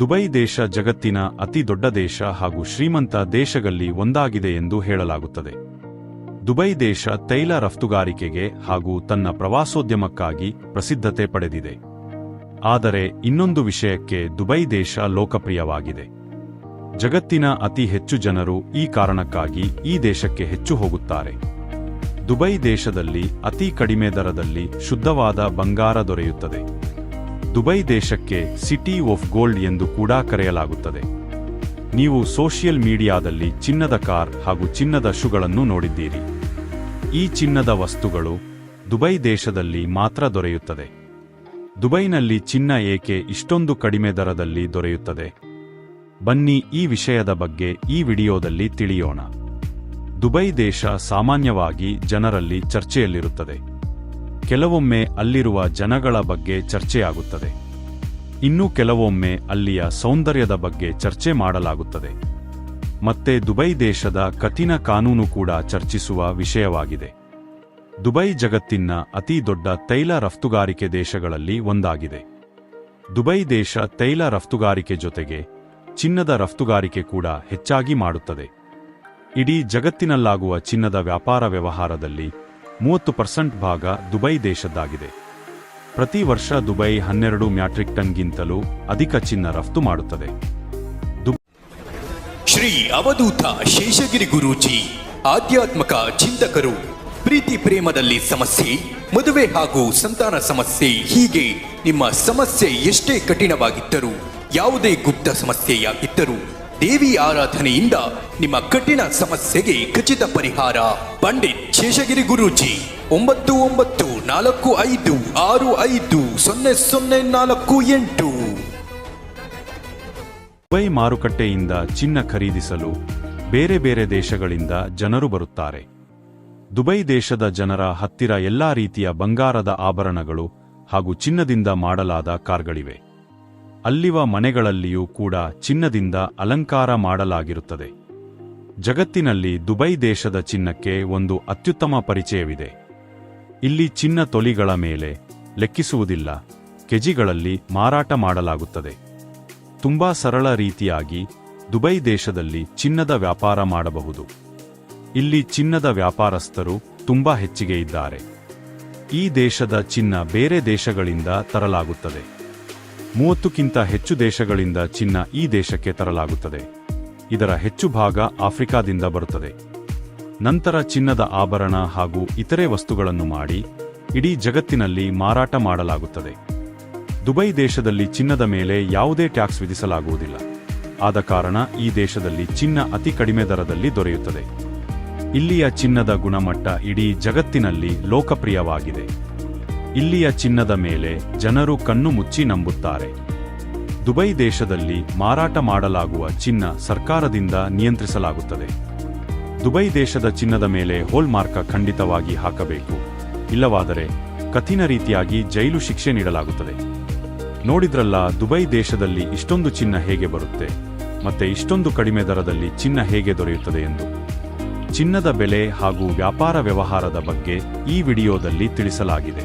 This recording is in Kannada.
ದುಬೈ ದೇಶ ಜಗತ್ತಿನ ಅತಿ ದೊಡ್ಡ ದೇಶ ಹಾಗೂ ಶ್ರೀಮಂತ ದೇಶಗಳಲ್ಲಿ ಒಂದಾಗಿದೆ ಎಂದು ಹೇಳಲಾಗುತ್ತದೆ. ದುಬೈ ದೇಶ ತೈಲ ರಫ್ತುಗಾರಿಕೆಗೆ ಹಾಗೂ ತನ್ನ ಪ್ರವಾಸೋದ್ಯಮಕ್ಕಾಗಿ ಪ್ರಸಿದ್ಧತೆ ಪಡೆದಿದೆ. ಆದರೆ ಇನ್ನೊಂದು ವಿಷಯಕ್ಕೆ ದುಬೈ ದೇಶ ಲೋಕಪ್ರಿಯವಾಗಿದೆ. ಜಗತ್ತಿನ ಅತಿ ಹೆಚ್ಚು ಜನರು ಈ ಕಾರಣಕ್ಕಾಗಿ ಈ ದೇಶಕ್ಕೆ ಹೆಚ್ಚು ಹೋಗುತ್ತಾರೆ. ದುಬೈ ದೇಶದಲ್ಲಿ ಅತಿ ಕಡಿಮೆ ದರದಲ್ಲಿ ಶುದ್ಧವಾದ ಬಂಗಾರ ದೊರೆಯುತ್ತದೆ. ದುಬೈ ದೇಶಕ್ಕೆ ಸಿಟಿ ಆಫ್ ಗೋಲ್ಡ್ ಎಂದು ಕೂಡ ಕರೆಯಲಾಗುತ್ತದೆ. ನೀವು ಸೋಷಿಯಲ್ ಮೀಡಿಯಾದಲ್ಲಿ ಚಿನ್ನದ ಕಾರ್ ಹಾಗೂ ಚಿನ್ನದ ಶೂಗಳನ್ನು ನೋಡಿದ್ದೀರಿ. ಈ ಚಿನ್ನದ ವಸ್ತುಗಳು ದುಬೈ ದೇಶದಲ್ಲಿ ಮಾತ್ರ ದೊರೆಯುತ್ತದೆ. ದುಬೈನಲ್ಲಿ ಚಿನ್ನ ಏಕೆ ಇಷ್ಟೊಂದು ಕಡಿಮೆ ದರದಲ್ಲಿ ದೊರೆಯುತ್ತದೆ? ಬನ್ನಿ ಈ ವಿಷಯದ ಬಗ್ಗೆ ಈ ವಿಡಿಯೋದಲ್ಲಿ ತಿಳಿಯೋಣ. ದುಬೈ ದೇಶ ಸಾಮಾನ್ಯವಾಗಿ ಜನರಲ್ಲಿ ಚರ್ಚೆಯಲ್ಲಿರುತ್ತದೆ. ಕೆಲವೊಮ್ಮೆ ಅಲ್ಲಿರುವ ಜನಗಳ ಬಗ್ಗೆ ಚರ್ಚೆಯಾಗುತ್ತದೆ. ಇನ್ನು ಕೆಲವೊಮ್ಮೆ ಅಲ್ಲಿಯ ಸೌಂದರ್ಯದ ಬಗ್ಗೆ ಚರ್ಚೆ ಮಾಡಲಾಗುತ್ತದೆ. ಮತ್ತೆ ದುಬೈ ದೇಶದ ಕಠಿಣ ಕಾನೂನು ಕೂಡ ಚರ್ಚಿಸುವ ವಿಷಯವಾಗಿದೆ. ದುಬೈ ಜಗತ್ತಿನ ಅತಿ ದೊಡ್ಡ ತೈಲ ರಫ್ತುಗಾರಿಕೆ ದೇಶಗಳಲ್ಲಿ ಒಂದಾಗಿದೆ. ದುಬೈ ದೇಶ ತೈಲ ರಫ್ತುಗಾರಿಕೆ ಜೊತೆಗೆ ಚಿನ್ನದ ರಫ್ತುಗಾರಿಕೆ ಕೂಡ ಹೆಚ್ಚಾಗಿ ಮಾಡುತ್ತದೆ. ಇಡೀ ಜಗತ್ತಿನಲ್ಲಾಗುವ ಚಿನ್ನದ ವ್ಯಾಪಾರ ವ್ಯವಹಾರದಲ್ಲಿ 30% ಭಾಗ ದುಬೈ ದೇಶದ್ದಾಗಿದೆ. ಪ್ರತಿ ವರ್ಷ ದುಬೈ 12 ಮ್ಯಾಟ್ರಿಕ್ ಟನ್ಗಿಂತಲೂ ಅಧಿಕ ಚಿನ್ನ ರಫ್ತು ಮಾಡುತ್ತದೆ. ಶ್ರೀ ಅವಧೂತ ಶೇಷಗಿರಿ ಗುರೂಜಿ ಆಧ್ಯಾತ್ಮಕ ಚಿಂತಕರು. ಪ್ರೀತಿ ಪ್ರೇಮದಲ್ಲಿ ಸಮಸ್ಯೆ, ಮದುವೆ ಹಾಗೂ ಸಂತಾನ ಸಮಸ್ಯೆ, ಹೀಗೆ ನಿಮ್ಮ ಸಮಸ್ಯೆ ಎಷ್ಟೇ ಕಠಿಣವಾಗಿದ್ದರೂ, ಯಾವುದೇ ಗುಪ್ತ ಸಮಸ್ಯೆಯಾಗಿದ್ದರೂ ದೇವಿ ಆರಾಧನೆಯಿಂದ ನಿಮ್ಮ ಕಠಿಣ ಸಮಸ್ಯೆಗೆ ಖಚಿತ ಪರಿಹಾರ. ಪಂಡಿತ್ ಶೇಷಗಿರಿ ಗುರೂಜಿ 9945650048. ದುಬೈ ಮಾರುಕಟ್ಟೆಯಿಂದ ಚಿನ್ನ ಖರೀದಿಸಲು ಬೇರೆ ಬೇರೆ ದೇಶಗಳಿಂದ ಜನರು ಬರುತ್ತಾರೆ. ದುಬೈ ದೇಶದ ಜನರ ಹತ್ತಿರ ಎಲ್ಲಾ ರೀತಿಯ ಬಂಗಾರದ ಆಭರಣಗಳು ಹಾಗೂ ಚಿನ್ನದಿಂದ ಮಾಡಲಾದ ಕಾರ್ಗಳಿವೆ. ಅಲ್ಲಿವ ಮನೆಗಳಲ್ಲಿಯೂ ಕೂಡ ಚಿನ್ನದಿಂದ ಅಲಂಕಾರ ಮಾಡಲಾಗಿರುತ್ತದೆ. ಜಗತ್ತಿನಲ್ಲಿ ದುಬೈ ದೇಶದ ಚಿನ್ನಕ್ಕೆ ಒಂದು ಅತ್ಯುತ್ತಮ ಪರಿಚಯವಿದೆ. ಇಲ್ಲಿ ಚಿನ್ನ ತೊಲಿಗಳ ಮೇಲೆ ಲೆಕ್ಕಿಸುವುದಿಲ್ಲ, ಕೆಜಿಗಳಲ್ಲಿ ಮಾರಾಟ ಮಾಡಲಾಗುತ್ತದೆ. ತುಂಬಾ ಸರಳ ರೀತಿಯಾಗಿ ದುಬೈ ದೇಶದಲ್ಲಿ ಚಿನ್ನದ ವ್ಯಾಪಾರ ಮಾಡಬಹುದು. ಇಲ್ಲಿ ಚಿನ್ನದ ವ್ಯಾಪಾರಸ್ಥರು ತುಂಬಾ ಹೆಚ್ಚಿಗೆ ಇದ್ದಾರೆ. ಈ ದೇಶದ ಚಿನ್ನ ಬೇರೆ ದೇಶಗಳಿಂದ ತರಲಾಗುತ್ತದೆ. 30ಕ್ಕಿಂತ ಹೆಚ್ಚು ದೇಶಗಳಿಂದ ಚಿನ್ನ ಈ ದೇಶಕ್ಕೆ ತರಲಾಗುತ್ತದೆ. ಇದರ ಹೆಚ್ಚು ಭಾಗ ಆಫ್ರಿಕಾದಿಂದ ಬರುತ್ತದೆ. ನಂತರ ಚಿನ್ನದ ಆಭರಣ ಹಾಗೂ ಇತರೆ ವಸ್ತುಗಳನ್ನು ಮಾಡಿ ಇಡೀ ಜಗತ್ತಿನಲ್ಲಿ ಮಾರಾಟ ಮಾಡಲಾಗುತ್ತದೆ. ದುಬೈ ದೇಶದಲ್ಲಿ ಚಿನ್ನದ ಮೇಲೆ ಯಾವುದೇ ಟ್ಯಾಕ್ಸ್ ವಿಧಿಸಲಾಗುವುದಿಲ್ಲ. ಆದ ಕಾರಣ ಈ ದೇಶದಲ್ಲಿ ಚಿನ್ನ ಅತಿ ಕಡಿಮೆ ದರದಲ್ಲಿ ದೊರೆಯುತ್ತದೆ. ಇಲ್ಲಿಯ ಚಿನ್ನದ ಗುಣಮಟ್ಟ ಇಡೀ ಜಗತ್ತಿನಲ್ಲಿ ಲೋಕಪ್ರಿಯವಾಗಿದೆ. ಇಲ್ಲಿಯ ಚಿನ್ನದ ಮೇಲೆ ಜನರು ಕಣ್ಣು ಮುಚ್ಚಿ ನಂಬುತ್ತಾರೆ. ದುಬೈ ದೇಶದಲ್ಲಿ ಮಾರಾಟ ಮಾಡಲಾಗುವ ಚಿನ್ನ ಸರ್ಕಾರದಿಂದ ನಿಯಂತ್ರಿಸಲಾಗುತ್ತದೆ. ದುಬೈ ದೇಶದ ಚಿನ್ನದ ಮೇಲೆ ಹೋಲ್ ಮಾರ್ಕ ಖಂಡಿತವಾಗಿ ಹಾಕಬೇಕು, ಇಲ್ಲವಾದರೆ ಕಠಿಣ ರೀತಿಯಾಗಿ ಜೈಲು ಶಿಕ್ಷೆ ನೀಡಲಾಗುತ್ತದೆ. ನೋಡಿದ್ರಲ್ಲ, ದುಬೈ ದೇಶದಲ್ಲಿ ಇಷ್ಟೊಂದು ಚಿನ್ನ ಹೇಗೆ ಬರುತ್ತೆ ಮತ್ತೆ ಇಷ್ಟೊಂದು ಕಡಿಮೆ ದರದಲ್ಲಿ ಚಿನ್ನ ಹೇಗೆ ದೊರೆಯುತ್ತದೆ ಎಂದು. ಚಿನ್ನದ ಬೆಲೆ ಹಾಗೂ ವ್ಯಾಪಾರ ವ್ಯವಹಾರದ ಬಗ್ಗೆ ಈ ವಿಡಿಯೋದಲ್ಲಿ ತಿಳಿಸಲಾಗಿದೆ.